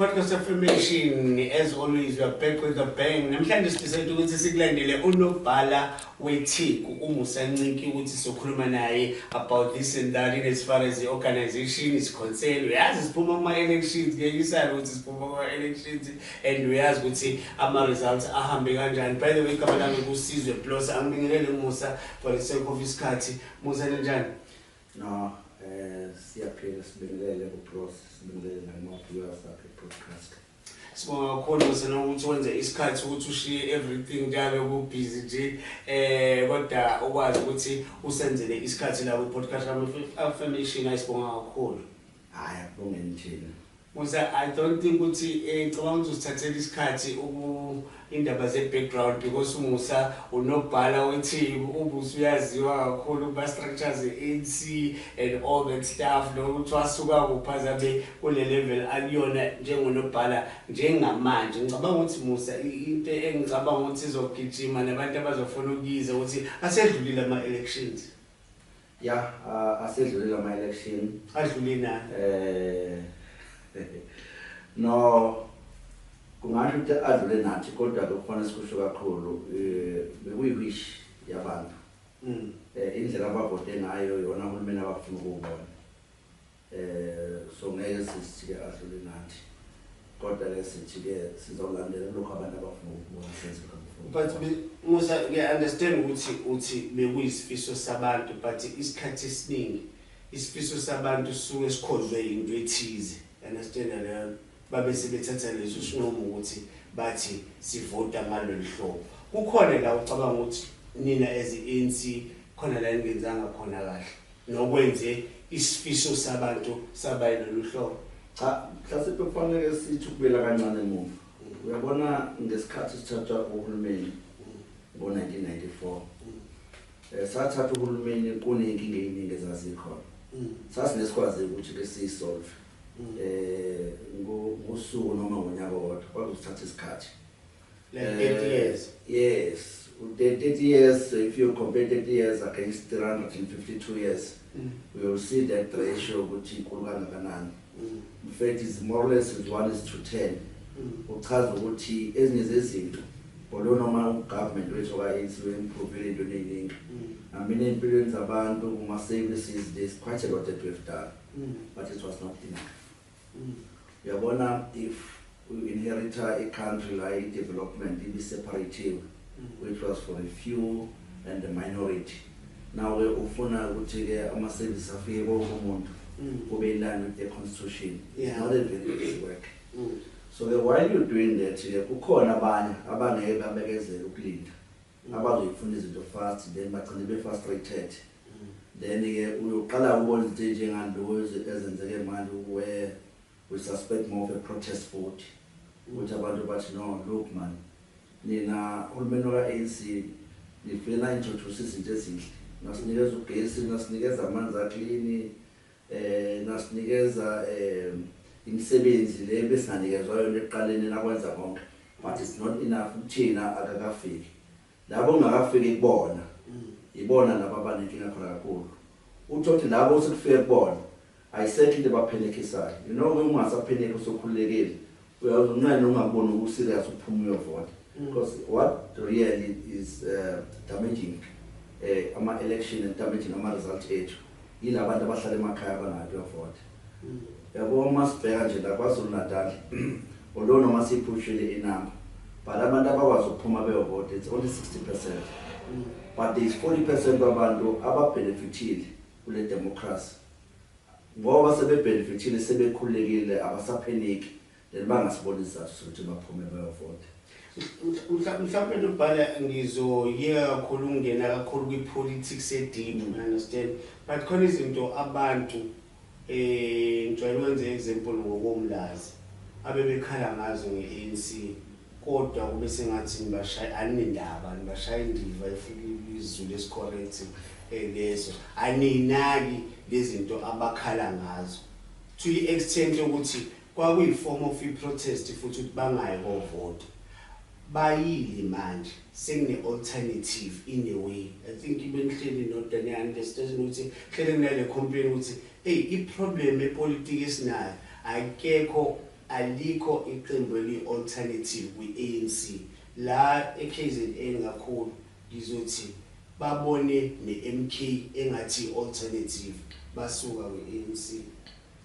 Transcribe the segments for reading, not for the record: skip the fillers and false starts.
Podcast Affirmation, as always, we are back with a bang. Namhlanje sidecided ukuthi sikulandele unobhala weTheku uMusa Nciki ukuthi sokhuluma naye about this and that in as far as the organization is concerned. Uyazi siphuma kuma elections, ngiyisala ukuthi siphuma kuma elections and uyazi ukuthi ama results ahambe kanjani. By the way, igama lami kuSizwe Plus, angibingelele Musa for the sake of isikhathi. Musa kanjani? No, siyaphila sibingelele ku-Plus, sibingelele nama-viewers akhe podcast. Sibonga kakhulu Musa ukuthi wenze isikhathi ukuthi ushiye everything njalo ku-busy nje kodwa ukwazi ukuthi usenzele isikhathi la ku-podcast Affirmation. Ayisibonga kakhulu. Hayi akubongeni thina. Musa, I don't think ukuthi ngicabanga ukuthi usithathele isikhathi indaba ze-background because uMusa unobhala weTheku, ubuso uyaziwa kakhulu ba-structures ze-ANC and all that stuff, nokuthi wasuka kuphazabe kule level aliyona njengonobhala njengamanje. Ngicabanga ukuthi Musa into engicabanga ukuthi izogijima nabantu abazofuna ukuyiza ukuthi asedlulile ama-elections. Ya, asedlulile ama-election. Adlule nani? No, kungasho ukuthi adlule nathi kodwa kukhona sikusho kakhulu bekuyi-wish yabantu. Indlela abavote ngayo yona uhulumeni abafuna ukubona. So ngeke sithi-ke adlule nathi. Kodwa ke sithi-ke sizolandela lokho abantu abafuna ukubona senze kakhulu. But Musa, ngiya-understand ukuthi bekuyisifiso sabantu, but isikhathi esiningi isifiso sabantu suke sikhozwe into ethize. Understand leyo babe sebethatha leso sinqumo ukuthi bathi sivota ngalolu hlobo. Kukhona la ucabanga ukuthi nina as ANC khona la ningenzanga khona kahle nokwenze isifiso sabantu sabayilo lolu hlobo. Cha, mhlawumbe kufanele sithi ukubela kancane emuva. Uyabona ngesikhathi sithatha uhulumeni ngo-1994. Sathatha uhulumeni kunenkinga eziningi ezazikhona. Sasinesikwazi ukuthi ke siyisolve. Ngosuku noma ngonyaka wodwa kwakuzothatha isikhathi. Like 30 years. Yes, 30 years, if you compare 30 years against 352 years, we will see that ratio ukuthi inkulu kangakanani. In fact, it's more or less 1:10. Uchaza ukuthi ezinye zezinto bolo noma ugovernment wethu ka-ANC we-improve into eningi. I mean, empilweni zabantu kuma-services, there's quite a lot that we've done, but it was not enough. Uyabona, if we inherit a country like development in the separative, which was for the few and the minority. Now we ufuna ukuthi ke ama-services afike bonke umuntu kube in line with the constitution. It's not a very easy work. So while you're doing that, kukhona abanye abangeke babekezele ukulinda. Abazoyifuna izinto fast, then bagcine be-frustrated. Then uyoqala ukubona izinto njengalo ezenzeke manje where we suspect more of a protest vote. Which abantu bathi no, look man, nina uhulumeni waka-ANC nifuna introduce izinto ezinhle. Nasinikeza ugesi, nasinikeza amanzi aklini, nasinikeza imisebenzi le besinganikezwa yona ekuqaleni nakwenza konke. But it's not enough thina akakafiki. Labo ngakafiki kubona. Ibona laba abanenkinga khona kakhulu. Uthi labo sekufike kubona ayisekho into baphenekisayo. You know, ungasapheneki usokhulekile uyazunqane ungaboni ukuserious ukuphuma uyovota. Because what really is damaging ama-election and damaging ama-result ethu yilabantu abahlala emakhaya abangayo ukuyovota. Yabo uma sibheka nje la KwaZulu-Natal although noma siphushile inamba, but abantu abakwazi ukuphuma beyovota it's only 60%. But there is 40% abantu ababenefitile kule democracy. Ngoba sebebenefitile sebekhulekile abasapheniki then bangasiboni isizathu sokuthi baphume beyovota. Mhlawumbe nobhala ngizoyeka kakhulu ungena kakhulu kwi-politics deep, understand, but khona izinto abantu ngijwayele ukwenza example ngokomlazi abebekhala ngazo nge-ANC kodwa kube sengathi anindaba nibashaya indiva efika izulu esicorrect leso aninaki lezinto abakhala ngazo to the extent ukuthi kwakuyi-form of i-protest futhi ukuthi bangayi kovota. Bayili manje sekune-alternative in a way. I think even hleli nodwa niya-understand ukuthi hleli kunale complain ukuthi hey, i-problem epolitiki esinayo akekho alikho iqembu eli-alternative kwi-ANC la e-KZN kakhulu ngizothi babone ne-MK engathi alternative basuka kwi-ANC.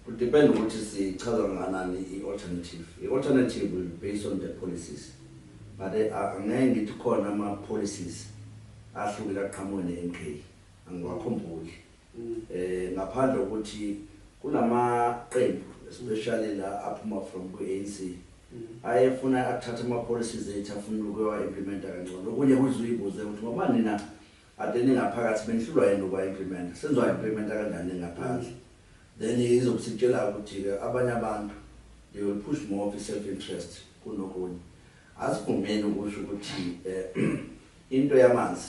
It depends what is the alternative. The alternative will be based on the policies. But angeke ngithi khona ama-policies ahlukile aqhamuke ne-MK angiwakhumbuli. Ngaphandle ukuthi kunamaqembu especially la aphuma from ku-ANC ayefuna athatha ama-policies ethu afuna ukuwa-implementa kangcono. Okunye kuziyibuze ukuthi ngoba nina ade ningaphakathi benihlulwa yini ukuwa-implementa, senizwa-implementa kanjani ngaphandle. Then izokusitshela ukuthi-ke abanye abantu they will push more of self-interest kunokunye. Asivumeni ukusho ukuthi into yamanzi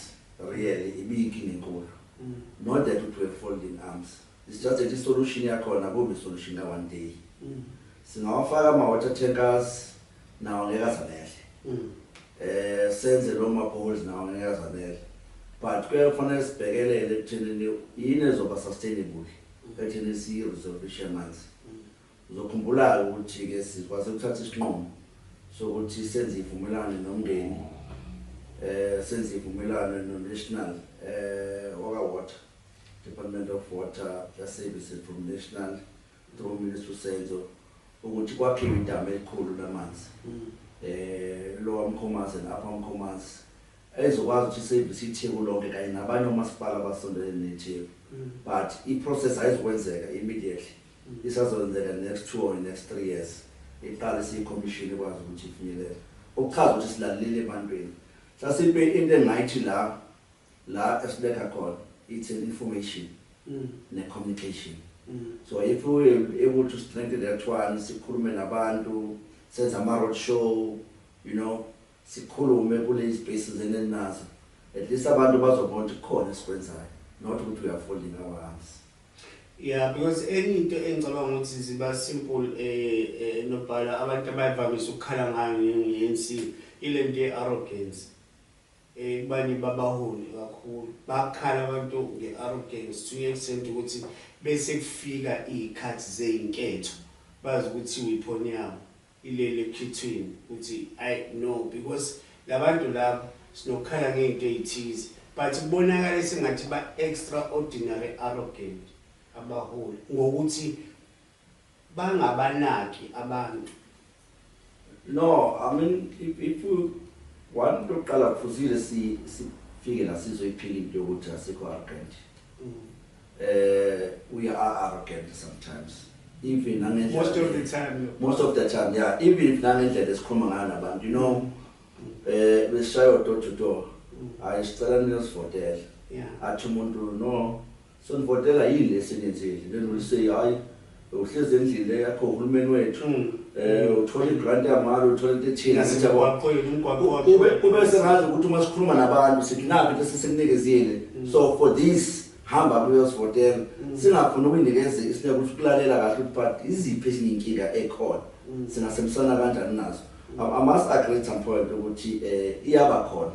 really ibiyinkinga enkulu. Not that it will fold in arms. It's just that i-solution yakhona kube i-solution ka-one day. Singawafaka ama-water tankers nawo ngeke azanele. Senze lo ma-boreholes nawo ngeke azanele. But kuyafanele sibhekelele ekuthenini yini ezoba sustainable ekutheni siyi-resolve yamanzi. Uzokhumbula ukuthi-ke sikwazi ukuthatha isinqumo sokuthi senze ivumelwano nomndeni, senze ivumelwano no-national water, Department of Water Services from national through Ministry Senzo ukuthi kwakhiwe idam elikhulu lamanzi. Lower Mkhomanzi and Upper Mkhomanzi ezokwazi ukuthi isevisi itheku lonke kanye nabanye omasipala abasondelene netheku. But i-process ayizokwenzeka immediately. Isazokwenzeka next 2 or next 3 years. Iqale siyi-commission ekwazi ukuthi ifinyelele. Okuchaza ukuthi silalelile ebantwini. Sasiphe into engayithi la esilekha khona it's an information ne-communication. So if we are able to strengthen that one, sikhulume nabantu, senze ama-road show, you know, sikhulume kule spaces enenazo, at least abantu bazobona ukuthi khona esikwenzayo, not ukuthi we are folding our arms. Yeah, because into engicabanga ukuthi ziba simple nobhala abantu abayivamise ukukhala ngayo nge-ANC ilento ye-arrogance. Bani babaholi kakhulu bakhala abantu nge-arrogance to the extent ukuthi bese kufika izikhathi zezinketho bazi ukuthi uyiphoni yabo ilele ekhithweni ukuthi I know because labantu labo sinokhala ngento ezithize but kubonakala sengathi ba extraordinary arrogant abaholi ngokuthi bangabanaki abantu. No, I mean if you want to qala kufuzile sifike la sizoyiphila into yokuthi asikho arrogant. We are arrogant sometimes. Even most of the time. Most of the time, yeah. Even if nangendlela esikhuluma ngayo nabantu, you know, beshayo door to door. Ayisicela nisivotele. Yeah. Athi umuntu no, sonivotela yini lesenenzile. Then we say hayi uhlezi endlini yakho uhulumeni wethu. Uthola igrant yamali, uthola into ethile sithi kube sengazi ukuthi uma sikhuluma nabantu sithi nabi into sesinikezile. So for this hamba kuyosivotela singafuni ukunikeza isineke ukulalela kahle but iziphi ezinkinga ekhona singasebenzisana kanjani nazo. I must agree some point ukuthi iyaba khona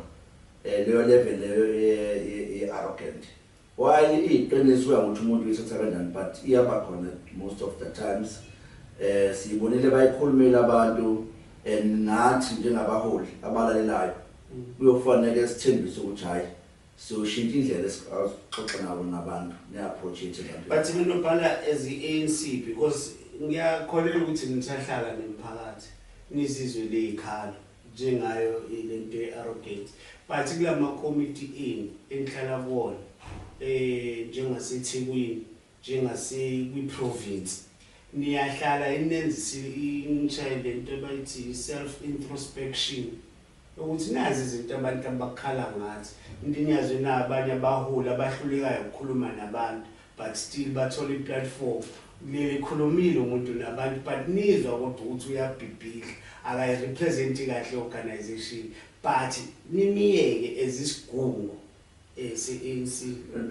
leyo level leyo arrogant while iqiniso ukuthi umuntu uyithatha kanjani but iyaba khona most of the times. Siyibonile bayikhulumela abantu nathi njengabaholi abalalelayo kuyofanele sithembise ukuthi hayi so shintsha indlela esixoxa nabo nabantu ne-approach yethu abantu. But mina nobhala as i-ANC because ngiyakholelwa ukuthi nisahlala nemphakathi nizizwe leyikhalo njengayo lento ye-arrogance but kulama committee enihlala kuwona njengaseThekwini njengase kwi-province niyahlala inenzisi inchayile into abayithi self introspection ukuthi nazi izinto abantu abakhala ngathi indinyazo nabanye abaholi abahlulekayo ukukhuluma nabantu but still bathola i-platform leli khulumile umuntu nabantu but nizwa kodwa ukuthi uyabhibhidla akayirepresenti kahle organization but nimiyeke ezisigungu se-ANC.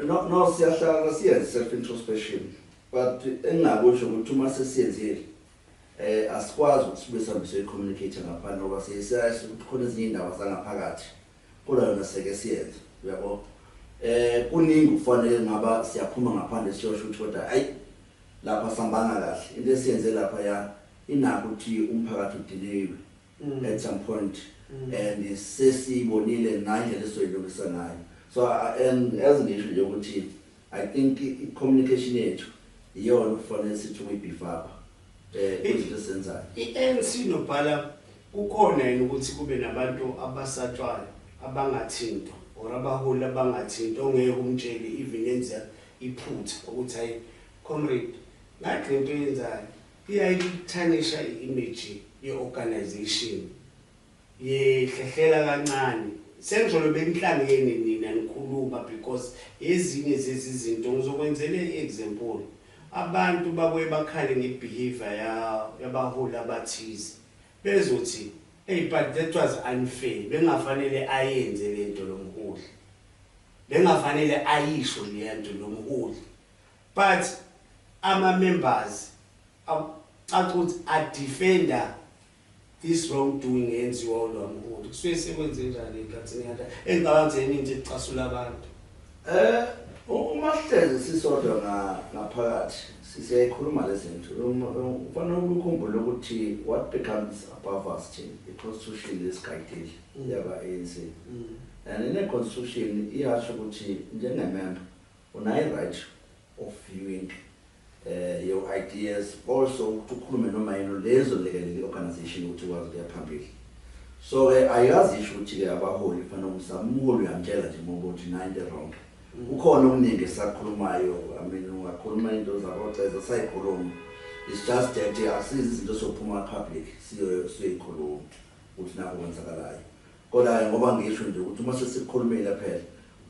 No siyahlala siyenze self introspection but engakusho ukuthi uma sesiyenzile asikwazi ukuthi sibe sambise communicate ngaphandle ngoba siyazi ukuthi khona ezinye indawo zangaphakathi kodwa yona seke siyenze uyabo. Kuningi kufanele ngaba siyaphuma ngaphandle siyosho ukuthi kodwa ayi lapha sambanga kahle into esiyenze lapha ya inakho ukuthi umphakathi udeliwe at some point and sesibonile nanje lesoyilungisa nayo. So and as ngisho nje ukuthi I think i-communication yethu iyona kufanele sithi uyibhifapha izinto esenzayo. I-ANC nobhala kukhona yini ukuthi kube nabantu abasatshwayo abangathintwa or abaholi abangathintwa ongeke umtshele even enza iphutha ukuthi hayi comrade ngathi into yenzayo iyayithanisha i-image ye-organization yehlehlela kancane senjalo benhlangene nina nikhuluma because ezinye zezizinto ngizokwenzela i-example abantu babuye bakhale ngebehavior yabaholi abathize bezothi hey but that was unfair bengafanele ayenze lento lomholi bengafanele ayisho lento lomholi but ama members ukuthi a defender this wrongdoing enziwa lomholi kusuke sekwenze njani enkathini yakhe engabazeni nje icasula abantu uMahleze sisodwa ngaphakathi sisekhuluma lezinto ufanele ukukhumbula ukuthi what becomes above us i-constitution lesigayidile yaba ANC and in the constitution iyasho ukuthi njengemember unayo right of viewing your ideas also ukukhuluma noma yini lezo lekelele organization ukuthi wazi kuya phambili. So ayazi isho ukuthi ke abaholi fanele umsamuli uyamtshela nje ukuthi nine wrong. Ukhona okuningi sakhulumayo I mean ungakhuluma into zaboceza sayikhuluma. It's just that asizi izinto sophuma public siyoyikhuluma ukuthi nako kwenzakalayo. Kodwa ngoba ngisho nje ukuthi uma sesikhulumile phela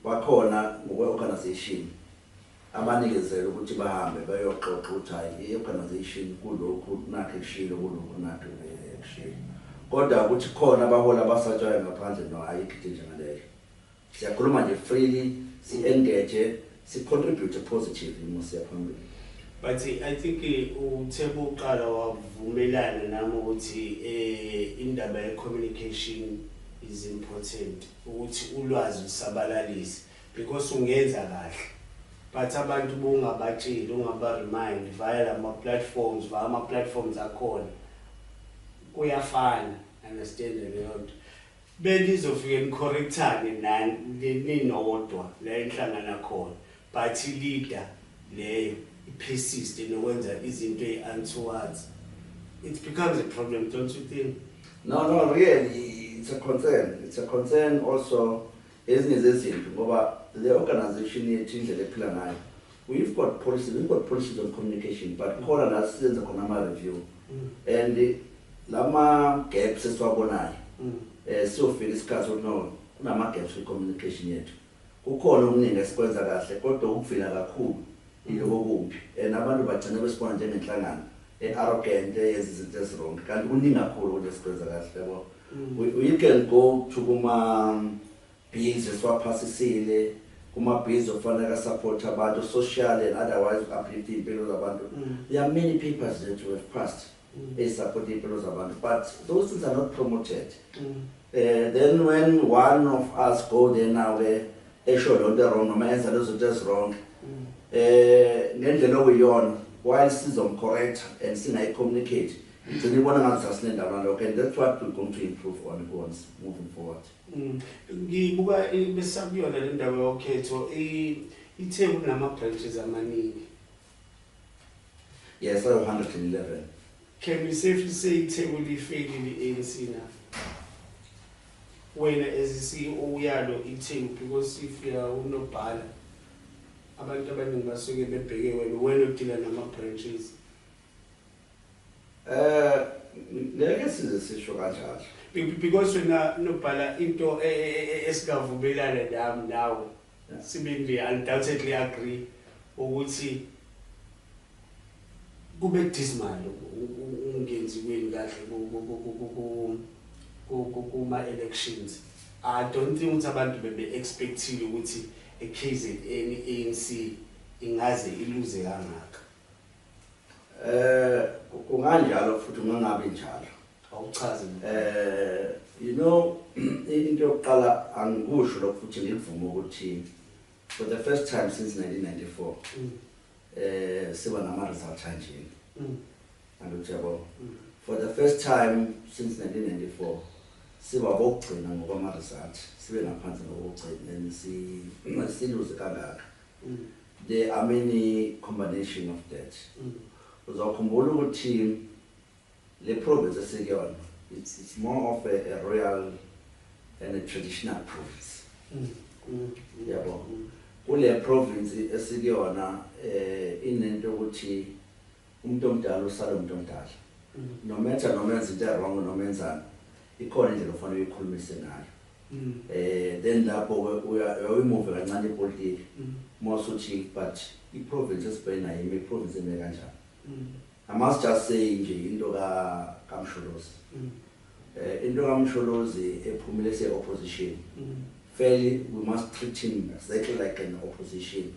bakhona ngokwe-organization abanikezela ukuthi bahambe bayoxoxa ukuthi hayi i-organization kulokhu nakho ekushilo kulokhu nakho ekushilo. Kodwa ukuthi khona abaholi abasatshwayo ngaphandle no ayikho into njengaleyo. Siyakhuluma nje freely, si-engage, si-contribute positively masiya phambili. But I think uThebo uqala wavumelana nami ukuthi indaba ye-communication is important ukuthi ulwazi usabalalise because ungenza kahle but abantu bungabatsheli ungaba-remind via ama platforms akhona kuyafana understand leyo nto belizofike nicorrectane ninodwa la enhlangana khona but leader leyo persist nokwenza izinto eziuntowards it becomes a problem, don't you think? No, really, it's a concern also ezinye zezinto ngoba the organization yethu indlela ephila ngayo we've got policies on communication but khona la siyenza khona ama review and lama gaps esiwabonayo siyofika isikhathi ukuthi no kunama gaps in communication yethu kukhona okuningi esikwenza kahle kodwa ukuvila kakhulu yiloko kumbi and abantu bagcina besibona njengenhlangano arrogant yenza izinto ezirong kanti kuningi kakhulu ukuthi esikwenza kahle yabo. We can go to kuma bills esiwaphasisile kuma bills ofanele support abantu social and otherwise uplift impilo zabantu. There are many papers that we have passed support impilo zabantu but those things are not promoted. Then when one of us go there now show lonto wrong noma enza lezo zinto ezirong ngendlela okuyiyona while sizomcorrect and singayi-communicate ngibona ngathi sasinendaba lokho and that's what we're going to improve on once moving forward. Ngibuka besakuyona le ndaba yokhetho iTheku kunama-branches amaningi. Yes, 111. Can we safely say iTheku lifailile i-ANC now? Wena as i-CEO yalo iTheku because if unobhala abantu abaningi basuke bebheke wena udila nama-branches. Ngeke size sisho kanjalo because wena nobhala into esikavumelana nami nawe sibindi undoubtedly agree ukuthi kube dismal ungenziweni kahle kuma elections. I don't think ukuthi abantu bebe expectile ukuthi KZN ANC ingaze iluze kangaka. Kunganjalo futhi ungangabe njalo. Awuchaze. You know into yokuqala angikusho lokho futhi ngivuma ukuthi for the first time since 1994 siba nama result kanje. angijabo for the first time since 1994 siba bokugcina ngokwama result sibe ngaphansi ngokugcina siluze kangaka. There are many combination of that. Uzakhumbula ukuthi le province esikuyona it's more of a royal and a traditional province. Yabo kule province esikuyona inento ukuthi umuntu omdala usala umuntu omdala. No matter no menza into wrong no menzana ikhona indlela ofanele uyikhulumise ngayo. Then lapho uyimove kancane ipolitiki mosuthi but iprovince esibhena yimi province eme kanjani. I must just say nje into kaMsholozi. Into kaMsholozi ephumile se opposition. Fairly we must treat him exactly like an opposition.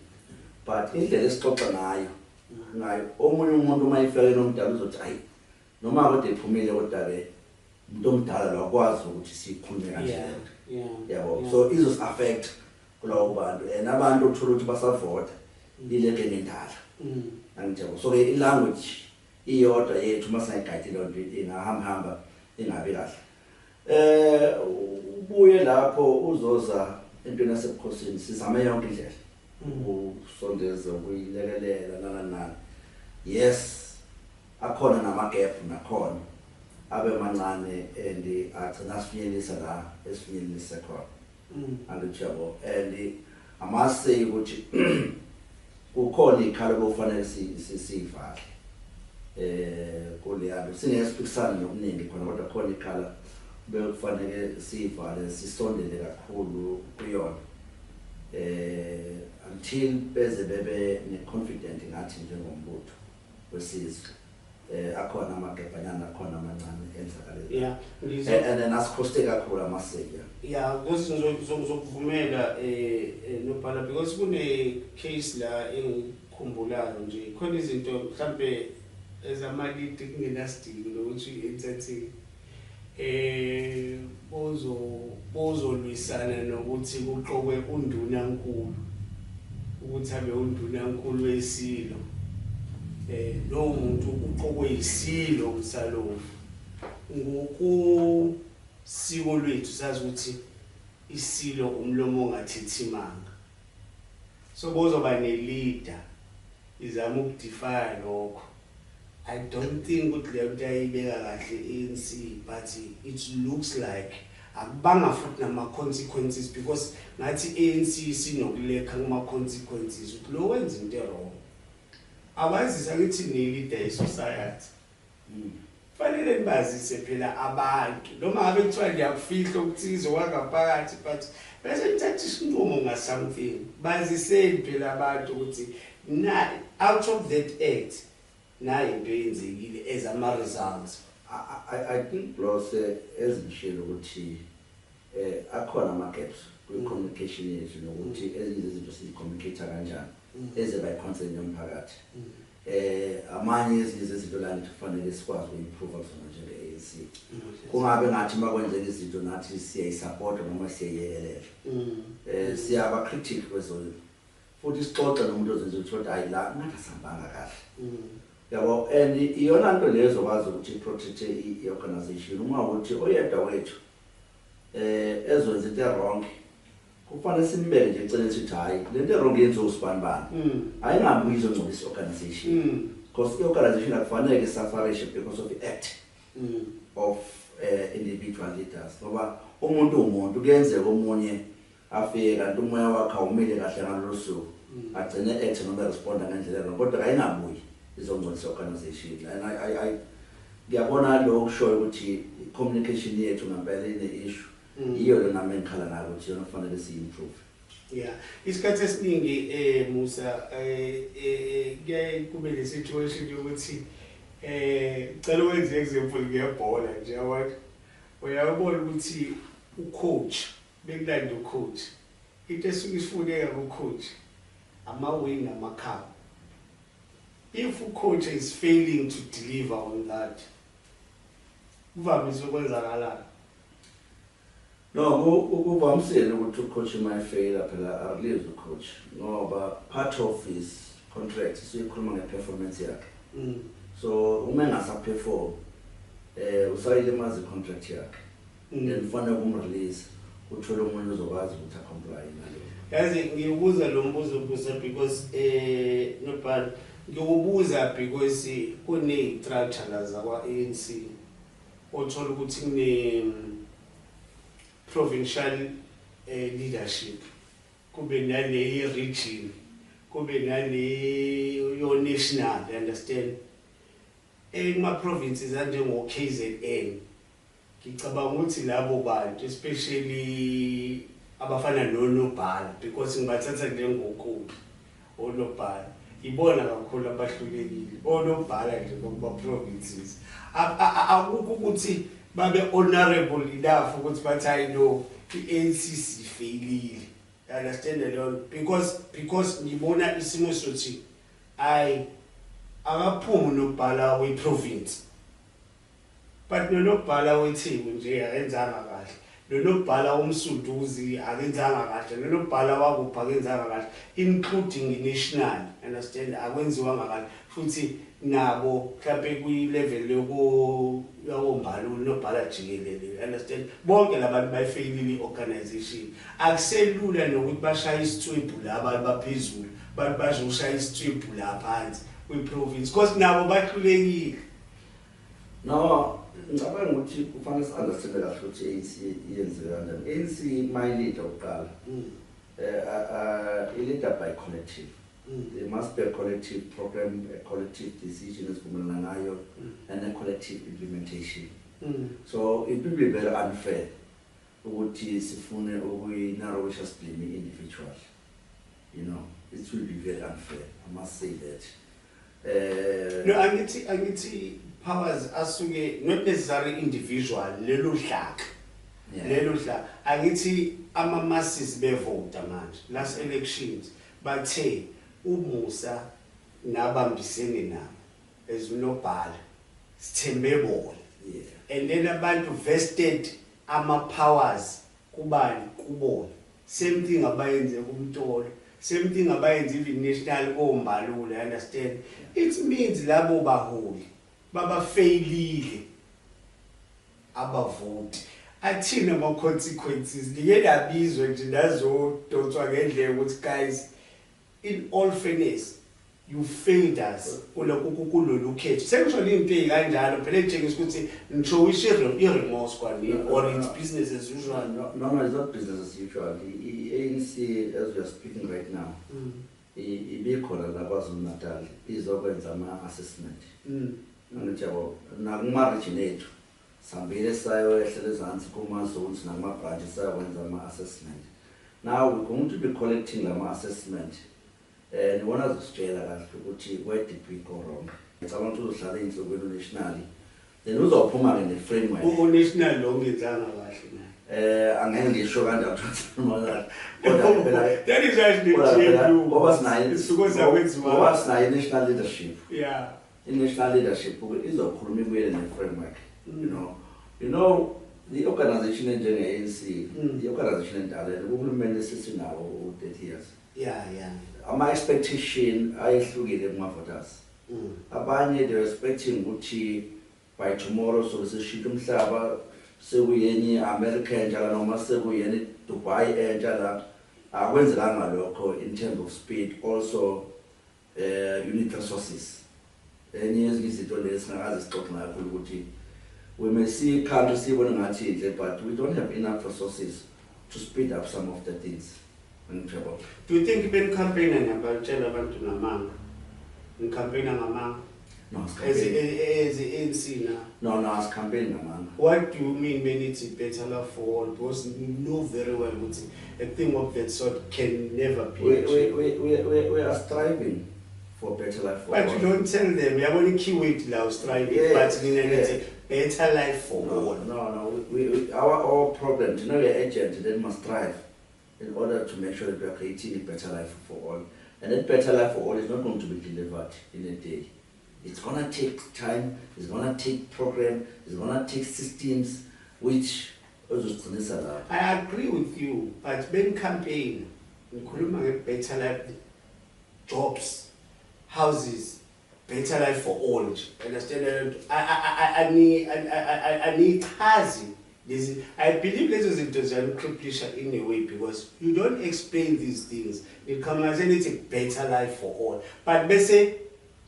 But indlela esixoxa ngayo omunye umuntu mayifike nomdala uzothi hayi noma kodwa ephumile kodwa ke umuntu omdala lo akwazi ukuthi sikhulume kanjani. Yabo so izos affect kulawo bantu and abantu uthola ukuthi basavota ileke nendala. Angijabo so ke ilanguage iyodwa yethu masayigadi lonto ingahamba ingabe kahle. Ubuye lapho uzoza entweni yasebukhosini sizame yonke indlela usondeza ukuyilekelela nana. Yes akhona namagap nakhona abe mancane and agcina sifinyelisa la esifinyelisa khona. Angijabo and I must say ukuthi kukhona ikhalo bofanele sivale kuleyanto singesipikisana nokuningi khona kodwa khona ikhala bekufanele sivale sisondele kakhulu kuyona until beze bebe neconfident ngathi njengombutho wesizwe akhona amagabhanyana akhona amancane enzakale and then asikhoste kakhulu amaseke. Because ngizokuvumela nobhala because kune case la engikhumbulayo nje khona izinto mhlambe ezamaliti kungenasidingo lokuthi enzathini bozolwisana nokuthi kuqokwe undunankulu ukuthi abe undunankulu wesilo. Lo muntu uqokwe isilo umsalovu ngokusiko lwethu sazi ukuthi isilo umlomo ongathithimanga. So bozoba ne-leader izama ukudefine lokho. I don't think ukuthi le nto ayibeka kahle ANC but it looks like akubanga futhi nama-consequences because ngathi ANC sinokulekha kuma-consequences ukuthi lo wenza into wrong. Awazisa ukuthi ne-leader ye-society. Fanele nibazise phela abantu noma ngabe kuthiwa ngiyakufihla okuthize wangaphakathi but bese nithatha isinqumo nga-something. Baziseni phela abantu ukuthi out of that act nayo into yenzekile as ama-results. I think Blose ezishilo ukuthi akhona ama-gaps kwi-communication yethu nokuthi ezinye izinto siyi-communicate kanjani eze bayi-concern yomphakathi. Amanye ezinye zezinto la nje kufanele sikwazi uku-improve zona njenge-ANC. Kungabe ngathi makwenzeka izinto nathi siyayisupporta noma siyayiyekelela. Siyaba-critic kwezona futhi sixoxe nomuntu ozenza ukuthi kodwa hayi la ngathi asihambanga kahle. Yabo and iyona nto leyo ezokwazi ukuthi i-protect i-organization uma ukuthi oyedwa wethu ezwenza into wrong kufanele simbeke nje eceleni sithi hayi le nto wrong yenziwa usibani bani ayingabuyi izongcolisa i-organization because i-organization akufanele isafarishe because of the act of individual leaders ngoba umuntu kuyenzeka omunye afike kanti umoya wakhe awumile kahle ngalolu suku agcine act noma responda ngendlela kodwa ayingabuyi izongcolisa organization and I ngiyabona lo kushoyo ukuthi communication yethu ngempela ine-issue iyo lona mengikhala nayo ukuthi yona kufanele siyi-improve. Isikhathi esiningi Musa kuyaye kube le situation yokuthi cela wenze example ngiyabhola nje yabona uyabona ukuthi ucoach bekulanda ucoach into esuke isifuneka kucoach ama-win nama-cup. If a coach is failing to deliver on that, kuvamise ukwenzakalala. No, ukuvamisile ukuthi ucoach mayifeyila phela akulize ucoach ngoba part of his contract siyikhuluma nge-performance yakhe. So uma engasaperform usayilimaza i-contract yakhe then kufanele kumrelease uthole umuntu ozokwazi ukuthi acomply nalo. Yazi ngiyobuza lo mbuzo busa because nobani ngiyobuza because kune-structure la zakwa-ANC othola ukuthi kune provincial leadership kube nale region kube nale yo national, you understand? Kuma provinces anjengo KZN ngicabanga ukuthi labo bantu especially abafana noNobhala because ngibathatha njengokhulu oNobhala ibona kakhulu abahlulekile oNobhala nje ngoba provinces akukho ukuthi babe honorable enough ukuthi bathi I know iNCC failile, you understand alone because ngibona isimo sothi akaphumi uNobhala we-province but noNobhala weTheku nje akenzanga kahle, noNobhala womsunduzi akenzanga kahle, noNobhala wakupha akenzanga kahle, including national, understand, akwenziwanga kahle futhi nabo mhlawumbe kwi-level yokumbhala uNobhala jikelele, understand, bonke labantu bayifeyilile i-organization. Akuselula nokuthi bashaya isithwebhu laba baphezulu bathi bazoshaya isithwebhu la phansi kwi-province because nabo bahlulekile. No, ngicabanga ukuthi kufanele si-understand kahle ukuthi i-ANC yenziwe kanjani. ANC mayilida ukuqala ilida by collective. There must be a collective program, a collective decision esivumelana ngayo and a collective implementation. So it will be very unfair ukuthi sifune ukuyi-narrowisha blame individual. You know, it will be very unfair. I must say that. No, angithi powers asuke not necessarily individual lelo hlaka. Lelo hlaka angithi ama masses bevote manje last elections bathe uMusa nabambisene nabo eziNobhala sithembe bona. And then abantu vested ama powers kubani kubona. Same thing abayenze kuMtolo. Same thing abayenze even national koMbalula, understand? It means labo baholi baba failile abavoti. Athina ama consequences ngiyelabizwe nje nazo dotwa ngendlela ukuthi guys, in all fairness you failed us kulolu khetho. Sekusho into ekanjalo phela etshengisa ukuthi ngisho i-remorse kwani or it's business as usual. No, it's not business as usual. The ANC, as we are speaking right now, ibikhona la KwaZulu-Natal izokwenza ama-assessment. Ngijabo nakuma-region ethu sambile sayo ehlele ezansi kuma-zones nakuma-branches sayokwenza ama-assessment. Now we're going to be collecting lama-assessment. Niwona zisitshela kahle ukuthi where did we go wrong. Ngicabanga ukuthi uzohlala enhlokweni nationally. Then uzophuma-ke ne-framework. U-national lo ngenzanga kahle. Angeke ngisho kanjalo kodwa phela that is actually ngoba sinayo national leadership. Yeah. In-national leadership izokhuluma ibuyele ne-framework. You know the organization njenge-ANC, the organization endala uhulumeni sesinawo 30 years. Yeah. Ama-expectation ayehlukile kuma-voters. Abanye they were expecting ukuthi by tomorrow so sesishintsha umhlaba sekuyeni America njalo noma sekuyeni Dubai njalo akwenzekanga lokho in terms of speed, also unit resources. Enye izinto lesingakaze sixoxe ngakho ukuthi we may see countries sibone ngathi inhle but we don't have enough resources to speed up some of the things. Do you think ben campaigner nabatshela abantu ngamanga? Ngicampaigner ngamanga? No, as ANC now. No, as campaign ngamanga. What do you mean when it's better love for all? Because you know very well what a thing of that sort can never be. We are striving for better life for all. But you don't tell them. You have only keyword now striving. But better life for all. No. Our problem. You know, your agent then must strive in order to make sure that we are creating a better life for all. And that better life for all is not going to be delivered in a day. It's going to take time, it's going to take program, it's going to take systems, which I agree with you, but when campaign, better life, jobs, houses, better life for all. Understand? I need Hazi. I believe this is a in a way because you don't explain these things. It comes as a better life for all. But they say,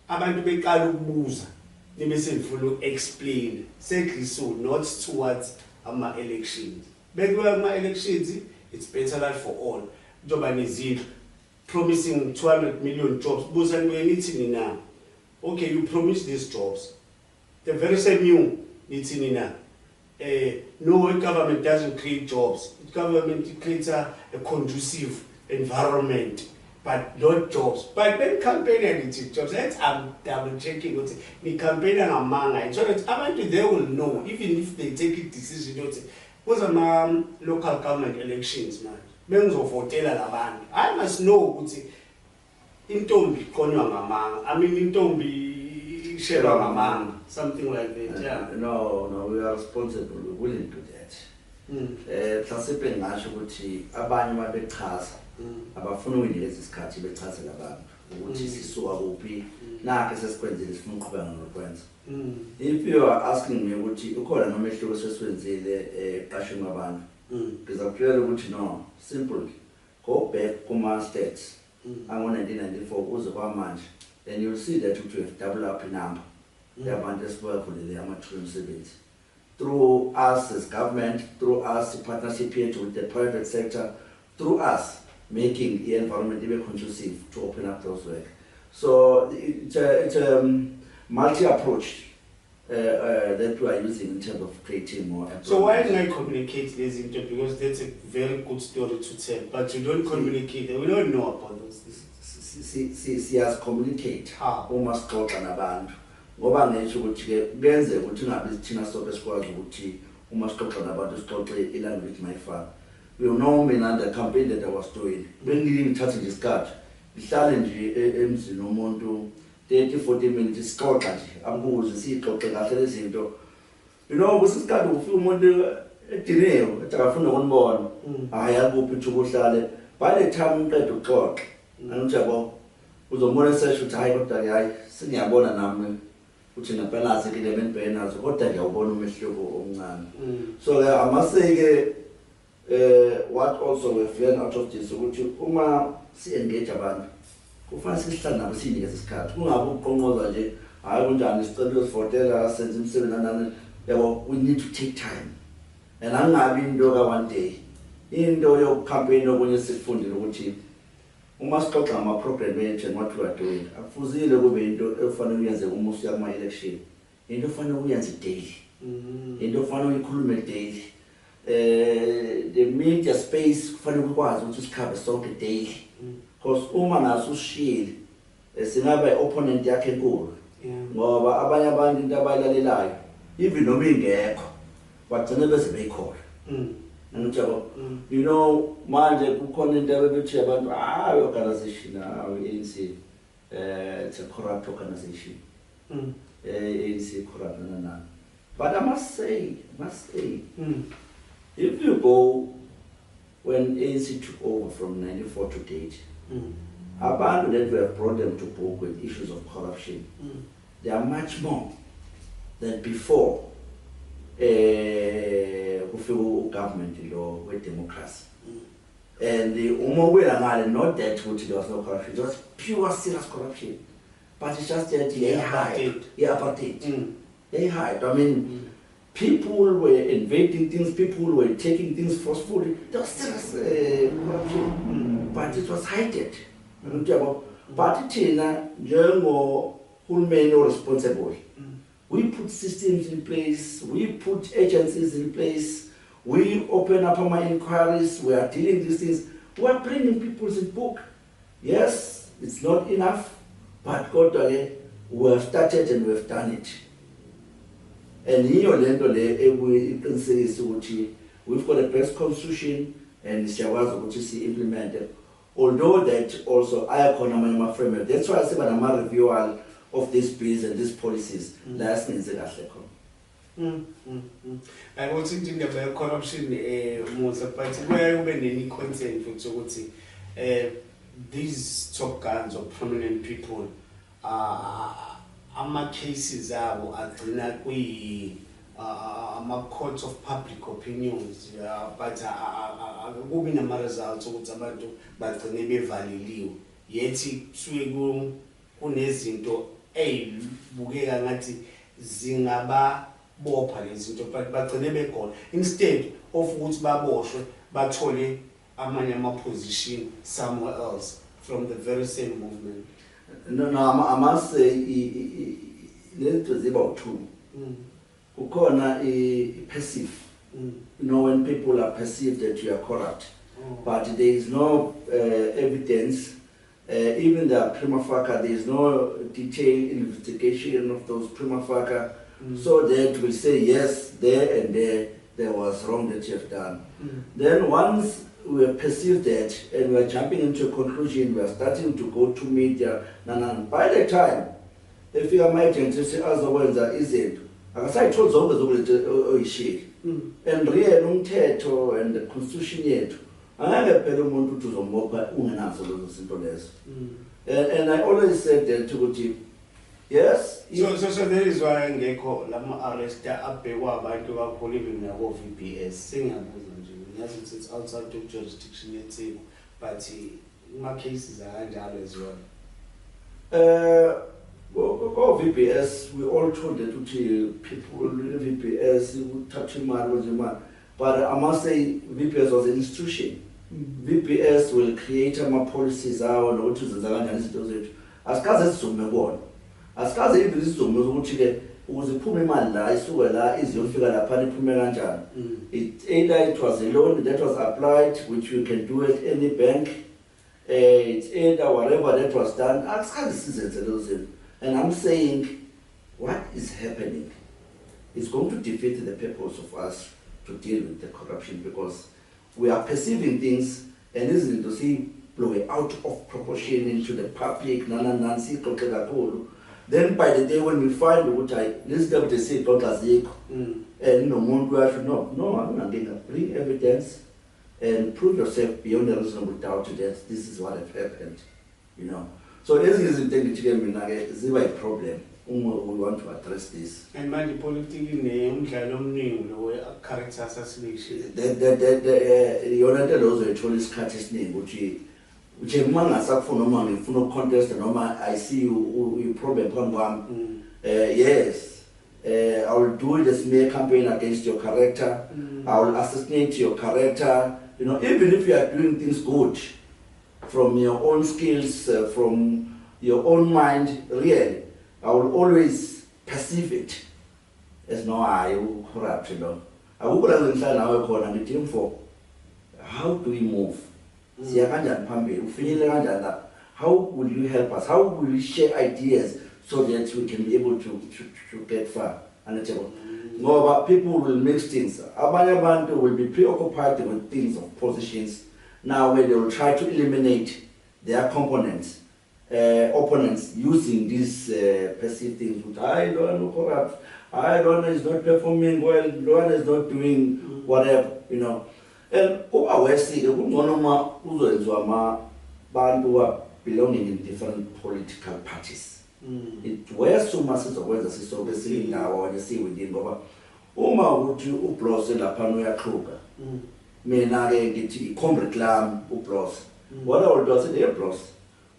abantu beqala ukubuza nebese ngifuna explain exactly so not towards ama-elections. Bekuya ama-elections, it's better life for all. Njoba nezindlu promising 200 million jobs. Buza nithi now. Okay, you promise these jobs. The very same you nithi now. No, government doesn't create jobs. Government creates a conducive environment, but not jobs. But when campaign and jobs, I'm double checking. The campaign and among so that they will know, even if they take a decision. What's a local government elections, man? Members of hotel and I must know. Intombi konywa ngamanga. I mean intombi sheba ngamanga. Something like that, yeah. No, we are responsible. We're willing to do that. Mhlawumbe ngasho ukuthi abanye babechaza abafuna ukunikezwa isikhathi bechaze labantu ukuthi sisuka kuphi nakhe sesikwenzile sifuna ukuqhubeka nokwenza. If you are asking me ukuthi ukhona noma ehluko sesiwenzile eqashweni kwabantu, ngizakutshela ukuthi no, simple. Go back kuma states. Ango-1994 kuze kwamanje, then you'll see that we have doubled up in number. Through us as government, through us partnership here with the private sector, through us making the environment even conducive to open up those work. So it's a multi-approach that we are using in terms of creating more. So why don't I communicate this into, because that's a very good story to tell, but you don't communicate, we don't know about those things. See us communicate. Almost talk on abantu. Ngoba ngisho ukuthi ke kuyenze ukuthi ungabe sithina sonke sikwazi ukuthi uma sixoxa nabantu sixoxe ilanguage mayifana. You know mina the campaign that I was doing. Bengilimi ngithathe nje isikhathi. Ngihlale nje emzini womuntu 30-40 minutes sixoxa nje. Abuze sixoxe kahle lezinto. You know kusisikhathi ufika umuntu edineo akafuna ukunibona. Hayi akuphi ukuthi ukuhlale. By the time uqeda ukuxoxa. Angithi yabo uzombona sesho ukuthi hayi kodwa ke hayi singiyabona nami. Which in a balance element banners, what I want to so I must say what also we've learned out of this, which you see engage about who fancy stand up seeing as a card. Who have I want to understand those for tell us and 7 we need to take time. And I'm having yoga one day. In your campaign when you sit funded which we must talk about my program and what we are doing. I fuzile kube into efana uyenze umusi yakuma election. Into efana uyenze daily. Into efana uyikhulume daily. The media space kufana ukwazi ukuthi sikhabe sonke daily. Because uma naso ushile singaba opponent yakhe enkulu. Ngoba abanye abantu into abayilalelayo even noma ingekho bagcina bese beyikhola. You know, manje kukhona into abebethi abantu organization ANC it's a corrupt organization. ANC corrupt no. But I must say, if you go when ANC took over from 94 to date, abantu that we have brought them to book with issues of corruption, they are much more than before. Government law with democracy. And the not that which there was no corruption, it was pure serious corruption. But it's just that they hide. Apartheid. They hide. I mean, people were invading things, people were taking things forcefully. There was serious corruption. But it was hidden. But it's young who responsible. We put systems in place, we put agencies in place, we open up our inquiries, we are dealing these things, we are bringing people in book. Yes, it's not enough, but God, we have started and we have done it. And in your land, we can say we've got a best constitution and it's implemented. Although that also I economy framework. That's why I say I'm a review of these bills and these policies. Last means that I was thinking about corruption, but where you been any concern for these top guns or prominent people ama-cases abo agcina ama-courts of public opinions, but akubi nama-results ukuthi abantu bagcine bevaleliwe. Yethi kusuke kunezinto ey'bukeka ngathi zingababopha lezi zinto, but bagcine bekhona. Instead of ukuthi baboshwe bathole amanye ama-position somewhere else from the very same movement. No, I must say, let's about two. Ukona passive. You know, when people are perceived that you are corrupt, but there is no evidence. Even the prima facie, there is no detailed investigation of those prima facie, so that we say yes, there and there was wrong that you have done. Then once we are perceived that and we are jumping into a conclusion, we are starting to go to media. By the time, if you are my agency, otherwise there isn't. I told zonke shit. And real umthetho and the constitution yethu angeke phela umuntu uthi uzomopha ungenazo lezo zinto lezo. And I always said that ukuthi yes. So that is why ngekho lama arrest abhekwa abantu kakhulu even nabo VPS. Singabuza nje ngiyazi ukuthi it's outside of jurisdiction yethu, but ma cases are kanjalo as well. Go VPS, we all told that people VPS would touch him, but I must say VPS was an institution. VPS will create policies out or to the as far as even this was a Pumima Suela is your figure upon Pumeranjan. Either it was a loan that was applied, which you can do at any bank, it's either whatever that was done. As far as and I'm saying, what is happening is going to defeat the purpose of us to deal with the corruption, because we are perceiving things and isn't to see blowing out of proportion into the public, then by the day when we find what this is say and no more no, I'm not going to bring evidence and prove yourself beyond a reasonable doubt that this is what has happened, you know. So this is a problem. We want to address this. And man, the politically name, the character assassination. The other also told his cat's name, which a man has up for no contest, and I see you problem upon one. Yes, I will do the smear campaign against your character. I will assassinate your character. You know, even if you are doing things good, from your own skills, from your own mind, really, I will always perceive it as no, I will corrupt, you know. I will go inside our corner and team for how do we move? How will you help us? How will we share ideas so that we can be able to get far? No, but people will mix things. Abanyabantu will be preoccupied with things of positions. Now, where they will try to eliminate their components, opponents using these perceived things. Which I don't know corrupt. I don't know is not performing well. Luana is not doing whatever, you know. And we see bantu are belonging in different political parties. It where so much of whether it's so basically now or you see within Goba. Would you upload la panoya kruger? Menage get comrade lam uplos. What I will do is the uplos.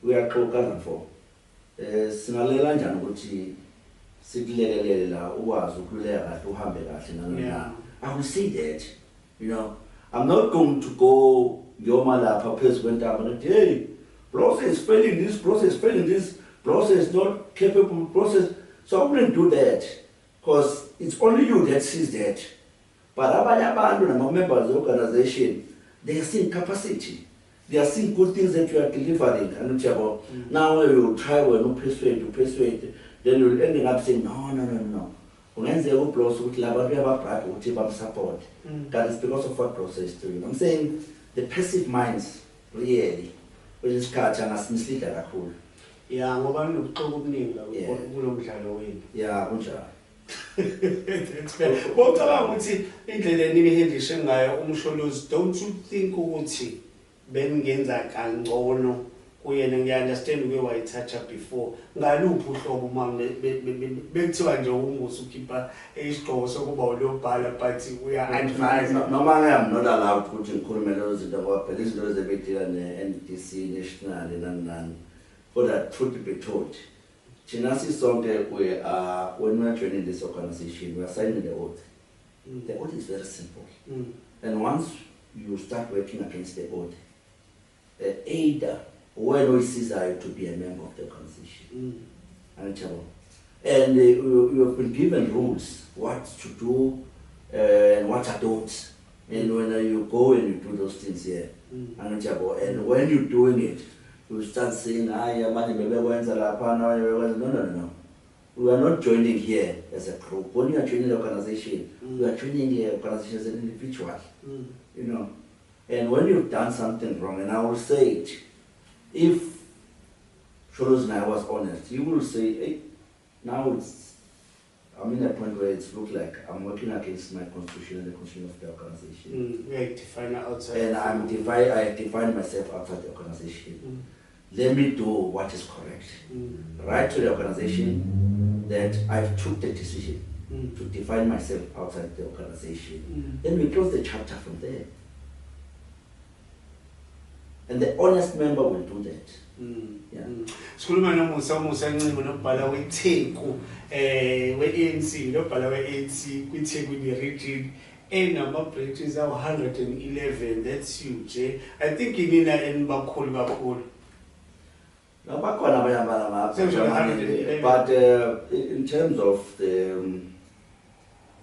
We are talking for. Sinalela njani ukuthi sikulelelela uwazi ukuleka uhambe kahle na. I will say that, you know, I'm not going to go Yomala Papers went up and hey, process is failing this, process is failing this, process is not capable process. So I wouldn't do that because it's only you that sees that. But abanye members of the organization, they are seeing capacity. They are seeing good things that you are delivering. And now you will try to persuade, then you will end up saying, no. Support. That is because of what process to you. I'm saying the passive minds, really, which is catching us mislead that are cool. Yeah, ngoba nobuxoki obuningi la kulo mdlalo wenu. Yeah, kunjalo. Bocabanga ukuthi indlela enibehendishe ngayo umsholozi, don't you think ukuthi bengenza kangcono kuyena ngiya-understand uke wayithatha before ngaluphi uhlobo uma bekuthiwa nje usukhipha isigqoko sokuba ulobhala but uya-advise noma I'm not allowed ukuthi ngikhulume lezo zinto ngoba phela izinto ezebedila ne-NDC national nani for the truth be told thina sisonke when we are joining this organization we are signing the oath. The oath is very simple. And once you start working against the oath, either when we desire to be a member of the organization, and you have been given rules what to do and what I don't. And when you go and you do those things here, and when you're doing it, you start saying, no. We are not joining here as a group. When you are joining the organization, we are joining the organization as an individual. You know. And when you've done something wrong, and I will say it, if Sholos and I was honest, you will say, hey, now I'm in a point where it looks like I'm working against my constitution and the constitution of the organization. And I define myself outside the organization. Let me do what is correct. Write to the organization that I've took the decision to define myself outside the organization. Then we close the chapter from there. And the honest member will do that. Yeah. Sikhuluma noMusa Ncimo nobhala weTheku we-ANC nobhala we-ANC kwiThekwini region enama-branches awu-111. That's huge. I think inina enibakhulu kakhulu. But in terms of the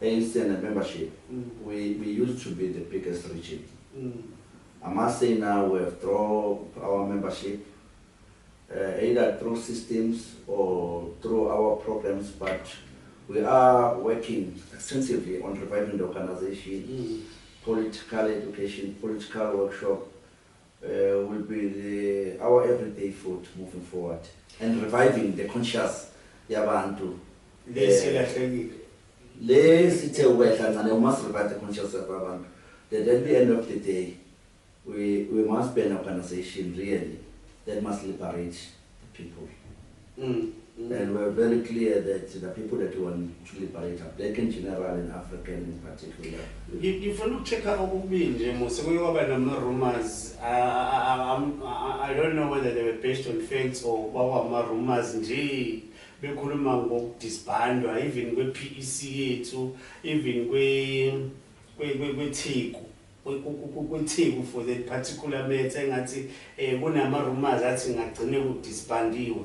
ANC and the membership, we used to be the biggest region. I must say now we have through our membership, either through systems or through our programs, but we are working extensively on reviving the organization, political education, political workshop, will be our everyday food moving forward, and reviving the conscious yabantu. We must revive the conscious of abantu. That at the end of the day, we must be an organization really that must liberate the people. And we're very clear that the people that we want to liberate are black in general and African in particular. If you look check out rumors, I don't know whether they were based on facts or what rumors bekhuluma ngokudisbandwa even kwe-PEC yethu, even kweTheku for that particular matter engathi kunama rumors athi ngagcine kudisbandiwe.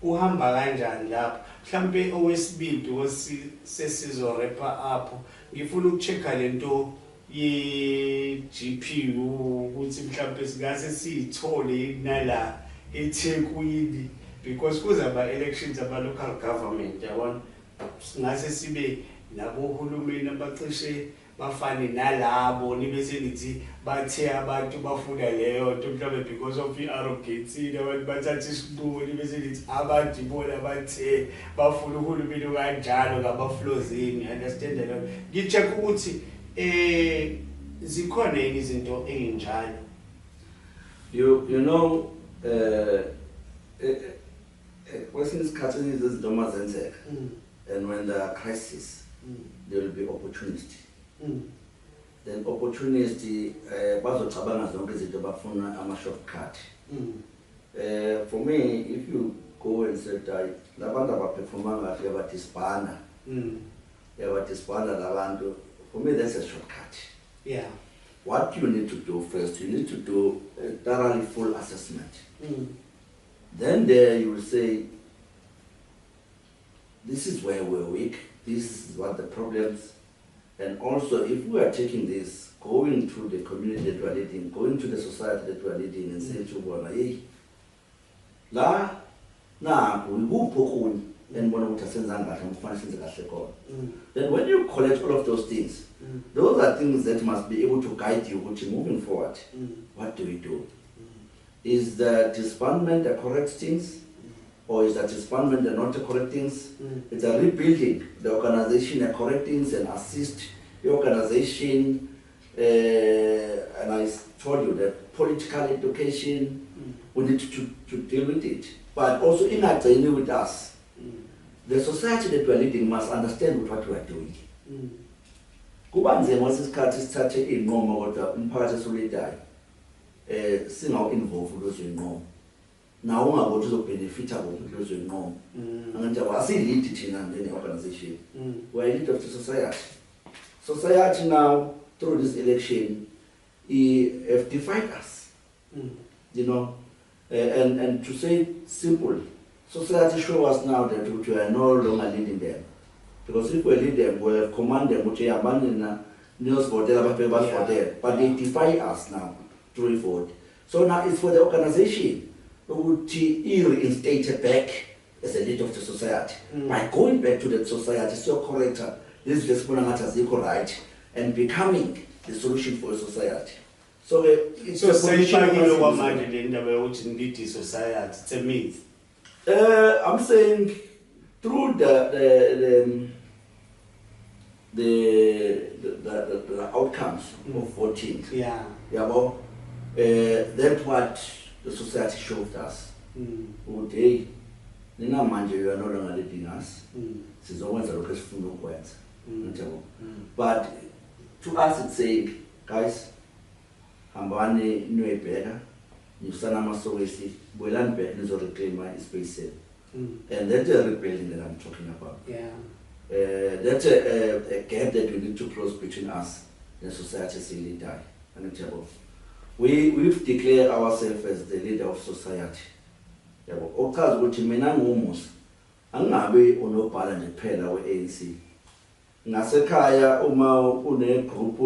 Uhamba kanjani lapho mhlambe owesibili because sesizorepa apho ngifuna ukuchecka lento ye-GP ukuthi mhlambe singase siyithole nala eThekwini because kuzaba elections aba local government yabona singase sibe nabo uhulumeni abacishe bafane nalabo nibese nithi bathe abantu bafuna leyo nto mhlawumbe because of i-arrogance abantu bathatha isinqumo nibese nithi abantu bona bathe bafuna uhulumeni kanjalo ngabaflozini. Understand that ngicheck ukuthi zikhona yini izinto ezinjalo. You know kwesinye isikhathi izinto mazenzeka, and when there are crisis there will be opportunity. Then opportunity bazocabanga zonke izinto bafuna ama-shortcut. For me, if you go and say labantu abaperforma kahle yabadisbanda labantu, for me that's a shortcut. Yeah. What you need to do first, you need to do a thoroughly full assessment. Then there you will say, this is where we're weak, this is what the problems. And also, if we are taking this, going to the community that we are leading, going to the society that we are leading, and saying to one, hey, la, na, we will poke and one of the then when you collect all of those things, those are things that must be able to guide you which moving forward. What do we do? Is the disbandment the correct things? Or is that disbandment the not the correct things? It's a rebuilding the organization, the correct things, and assist the organization. And I told you that political education, we need to deal with it. But also in our journey with us, the society that we are leading must understand what we are doing. Kuba nzima isikhathi sithathe inqomo kodwa umphakathi esulidayo singaw involve kuzo inqomo. Nawo ungabothi uzobenefita kuzo inqomo. Angathi asilithi thina njenge organization. We are lead of the society. Society now through this election have defined us. You know, and to say it simple, society show us now that we are no longer leading them. Because if we lead them, we have command them, which are abandoned news for their papers for them. But they defy us now to reform. So now it's for the organization which is reinstated back as a leader of the society. By going back to that society, so correct, this is the right, and becoming the solution for society. So it's so a position of society, it's a myth. I'm saying through the outcomes of voting. Yeah. That's what the society showed us. Okay, nina manje you are no longer leading us. Sizokwenza lokho esifuna ukwenza. But to us it's saying, guys, hambani niwebheka, nifusana amasokisi, buyelani back nizoreclaim ispace. And that's a rebuilding that I'm talking about. Yeah. That's a gap that we need to close between us and society still die. We've declared ourselves as the leader of society. Okazi ukuthi mina ngumusi angabe unobhala nje kuphela we-ANC. Ngasekhaya uma une group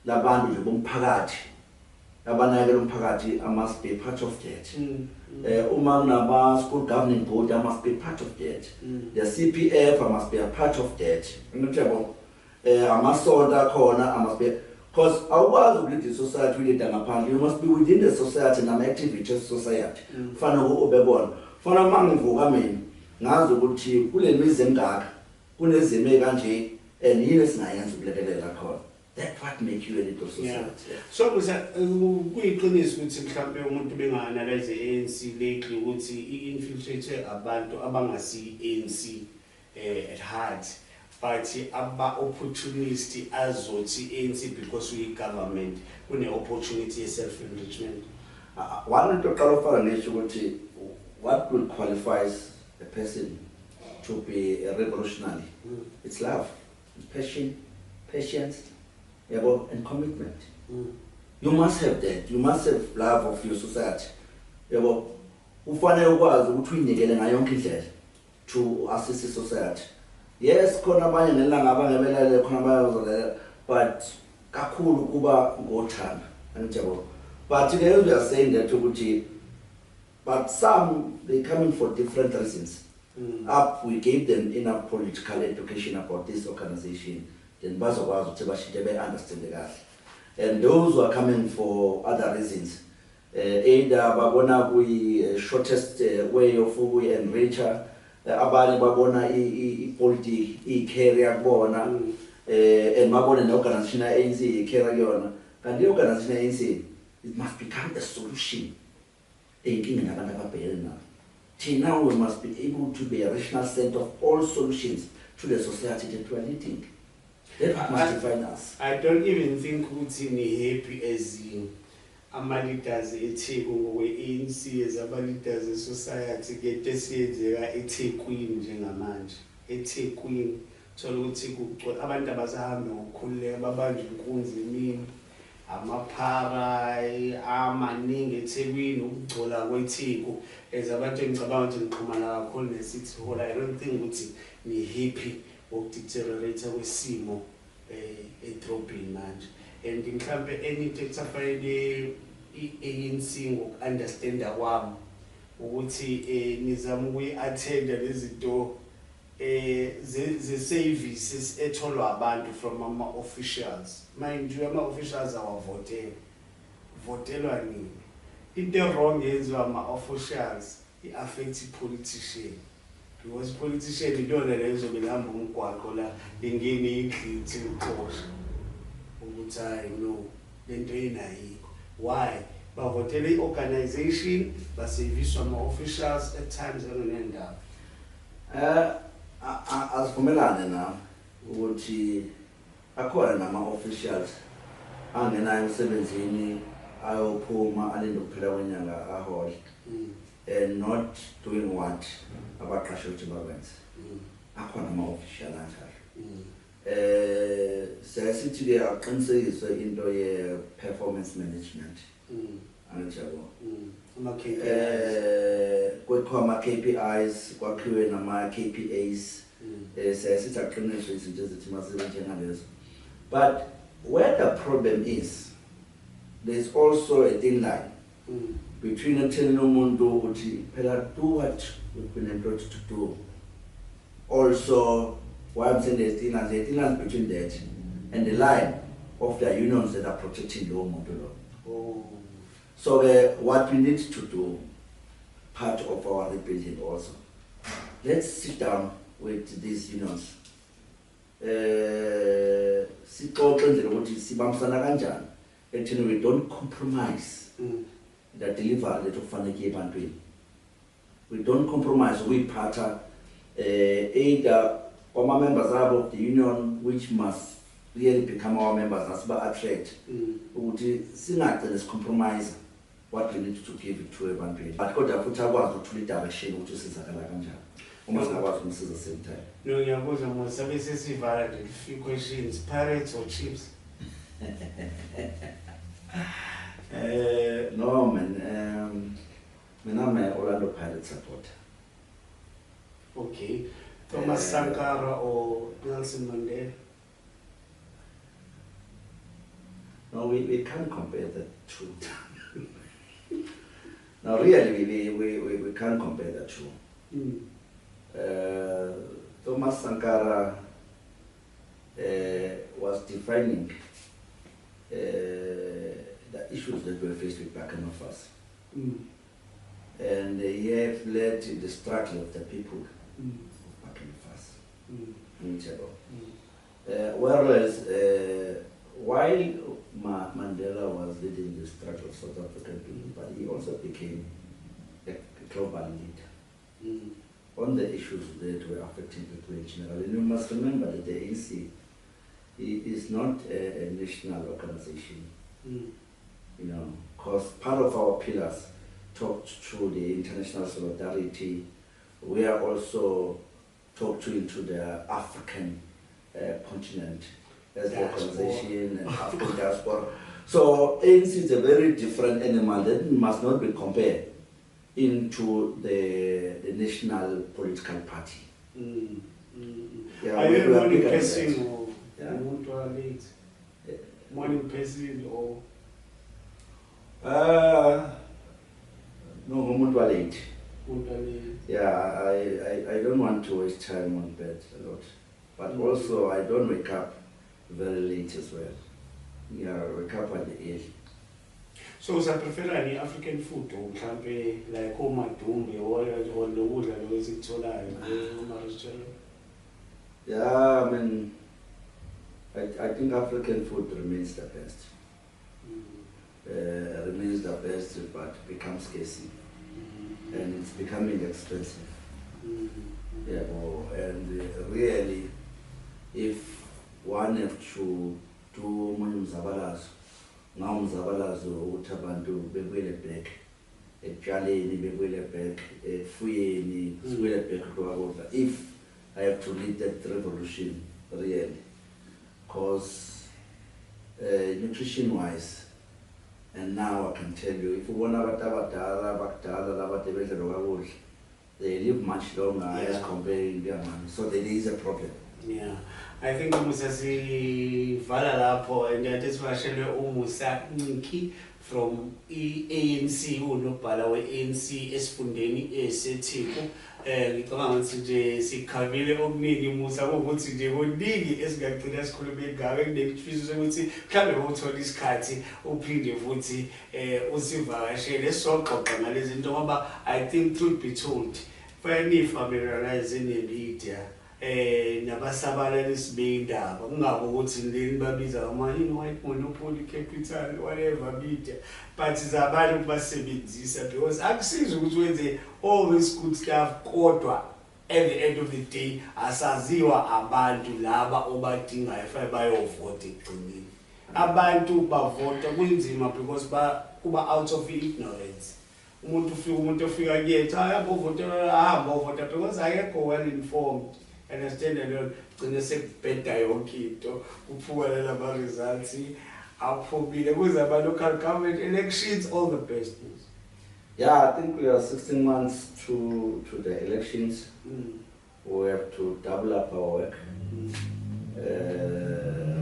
labantu nje bomphakathi abanakela umphakathi, I must be part of that. Uma kunama school governing board, I must be part of that. The CPF, I must be a part of that. Amasoda khona, I must be, because our lead society we lead, you must be within the society and I'm active with the society. Fana ubebona. Fana mangivuka mina ngazi ukuthi kule mizi engaka kunezime kanje and yini esingayenza ukulekelela khona. That's what makes you a little society. Yeah. So kuyiqiniso ukuthi mhlawumbe umuntu benganalize ANC lately ukuthi i-infiltrate abantu abangasi ANC at heart, but aba opportunist azothi ANC because we government kune opportunity self enrichment. One into qala ngisho ukuthi what will qualifies a person to be a revolutionary? It's love, passion, patience, and commitment. You must have that. You must have love of your society. Ufanele ukwazi ukuthi uyinikele ngayo yonke indlela to assist the society. Yes, khona abanye ngelanga abangebelele khona bayozolela, but kakhulu kuba ngothanda. Anjalo. But today we are saying that ukuthi, but some they come in for different reasons. We gave them enough political education about this organization. Then bazokwazi ukuthi bashite be understand kahle. And those who are coming for other reasons, either babona kuyi shortest way of enrich, abanye babona i-politics i-career kubona, and babona ne-organization ANC i-career kuyona. Kanti i-organization ANC, it must become a solution ey'nkingeni abantu ababhekene nazo. Now we must be able to be a rational center of all solutions to the society that we are leading. That must define us. I don't even think ukuthi ni happy as ama-leaders eTheku ngokwe-ANC as ama-leaders e-society ke tesiyenzeka eThekwini njengamanje. eThekwini thola ukuthi abantu abasahambe ngokukhululeka babanjwe inkunzi emini, amaphara amaningi eThekwini, ukugcola kweTheku as abantu engicabanga ukuthi ngiqhumana kakhulu ne-City Hall. I don't think ukuthi ni happy okudeteriorate kwesimo edrobheni manje. And mhlambe anything ekusafanele i-ANC ngoku-understanda kwami ukuthi nizama ukuyi-attenda lezinto ze-services etholwa abantu from ama-officials. Mind you, ama-officials votelwa nini. Into wrong yenziwa ama-officials i-affect i-politician. Because politician ilona la izobe lihamba umgwaqo la lingene igqithi uxosha ukuthi hayi no lento yenayikho. Why? bavotele i-organization baseviswa ama-officials at times anonendawo. Asivumelane na ukuthi akhona nama-officials angena emsebenzini ayophuma alinde ukuphela kwenyanga ahole and not doing what abaqashe ukuthi bakwenze. Akhona ama-official anjalo. Siyasithi-ke aqinisekiswe into ye-performance management. Angijabo. Kwakhiwe ama-KPIs, kwakhiwe nama-KPAs. Siyasithi aqiniswe izinto ezithi masibe njengalezo. But where the problem is, there's also a thin line between telling umuntu ukuthi phela do what we've been employed to do. Also, why I'm saying there's thin lines between that and the line of the unions that are protecting the umuntu law. So what we need to do, part of our rebuilding also, let's sit down with these unions. We don't compromise the delivery that of we don't compromise. We part either our members of the union, which must really become our members as well attract. Let's compromise what we need to give it to everyone. But God have put our to the direction which is a almost about from the same time. No, you're going to services a few questions, parrots or chips. No man, I'm an Orlando Pirates supporter. Okay. Thomas Sankara or Nelson Mandela? No, we can't compare the two. No, really, we can't compare the two. Thomas Sankara was defining the issues that were faced with Burkina Faso. And he have led the struggle of the people of Burkina Faso. Whereas while Mandela was leading the struggle of South African people, but he also became a global leader on the issues that were affecting people in general. And you must remember that the ANC is not a national organization, because part of our pillars talked through the international solidarity. We are also talked to into the African continent as the organization and African diaspora. So ANC is a very different animal that must not be compared into the national political party. Yeah, are you one person or one person or? No, umuntu late. Yeah, I don't want to waste time on bed a lot, but also I don't wake up very late as well. Yeah, I wake up at the age. So I prefer any African food or like omadumbe or the wood and always it Yeah, I mean, I think African food remains the best. Remains the best, but becomes scarce. And it's becoming expensive. Yeah, and really, if one have to do mzabalazo, now mzabalazo utabantu bebwele back, jaleni bebwele back, fuyeni bebwele back. If I have to lead that revolution, really, because nutrition-wise. And now I can tell you, if you want to they live much longer as compared to them. So there is a problem. Yeah. I think Musasi Valalapo and that is why Umusa Niki from ANC unobhala we-ANC esifundeni eseThiko ngicabanga ukuthi nje sikhavile okuningi musa ukuthi nje kuningi esingagcina sikhulume ngawe kunekufisa ukuthi mhlawumbe uthola isikhathi uphinde futhi usivakashele soxoxa ngalezi zinto ngoba I think truth be told when familiarize in the media nabasabalalisi bendaba kungaba ukuthi leni babiza ama-in white monopoly capital whatever media but zabantu basebenzisa because akusizi ukuthi wenze all this good stuff kodwa at the end of the day asaziwa abantu laba obadingayo fanele bayovota ekugcineni abantu bavota kunzima because kuba out of ignorance umuntu ofika kuyethi ahamba ovota because ayekho well informed. Understand that gcine sekubheda yonke into kuphuka laba results aphumile kuze ama local government elections all the best news. Yeah, I think we are 16 months to the elections. We have to double up our work,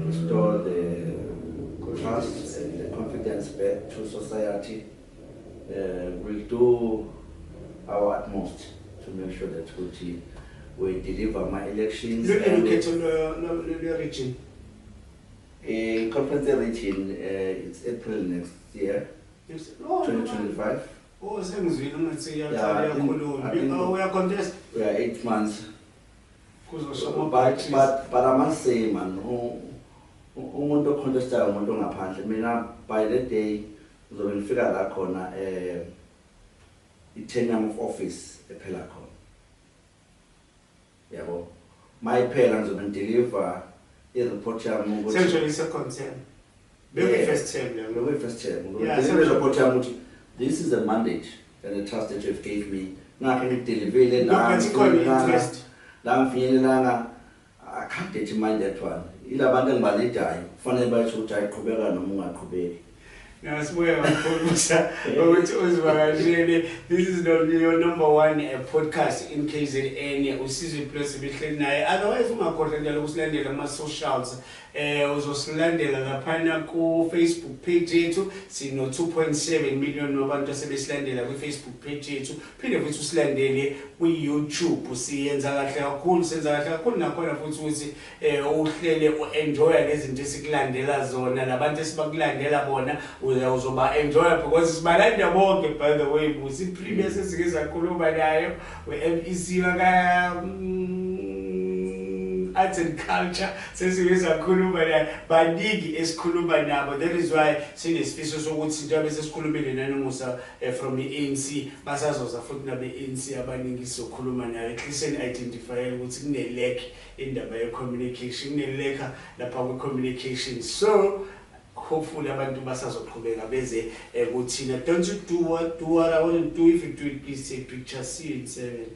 restore the trust and the confidence back to society. We'll do our utmost to make sure that we deliver my elections. The region. Conference region, it's April next year, 2025. Oh, sengizwile ungathi yakhuluma. We are contest. We are 8 months. But I must say, man, umuntu ocontestayo umuntu ongaphandle mina by that day uzobe ngifika la khona i-term of office ephela khona. Yabo. Mayiphela ngizobe ngideliver i-report yami ukuthi essentially second term. Maybe first term. Maybe first term. Yeah, so report yami ukuthi this is a mandate and the trust that you've gave me. Ngakho ngideliver la ngifinyelelanga I can't determine that one. Ilabantu engibaledayo kufanele bayisho ukuthi ayiqhubeka noma ungaqhubeki. Now, swear this is your number one podcast in KZN. Usizwe plus bihleli naye. Otherwise ungakhohlwa ukusilandela ama socials. Uzosilandela laphana ku Facebook page yethu sino 2.7 million abantu asebesilandela ku Facebook page yethu. Phinde futhi usilandele ku YouTube. Siyenza kahle kakhulu, senza kahle kakhulu nakhona futhi ukuthi uhlele uenjoy lezi zinto esikulandela zona labantu esibakulandela bona uzoba enjoy because sibalanda bonke by the way busi previous esike sakhuluma nayo we-MEC waka arts and culture sesike sakhuluma nayo baningi esikhuluma nabo. That is why sinesifiso sokuthi into bese sikhulumile nanomusa from i-ANC basazoza futhi nabe-ANC abaningi sokhuluma nayo at least identify ukuthi kune-lack indaba ye-communication kune-lack lapha kwe-communication so hopefully abantu basazoqhubeka beze kuthina. Don't you do what I want to do. If you do it, please take pictures. See you in 7.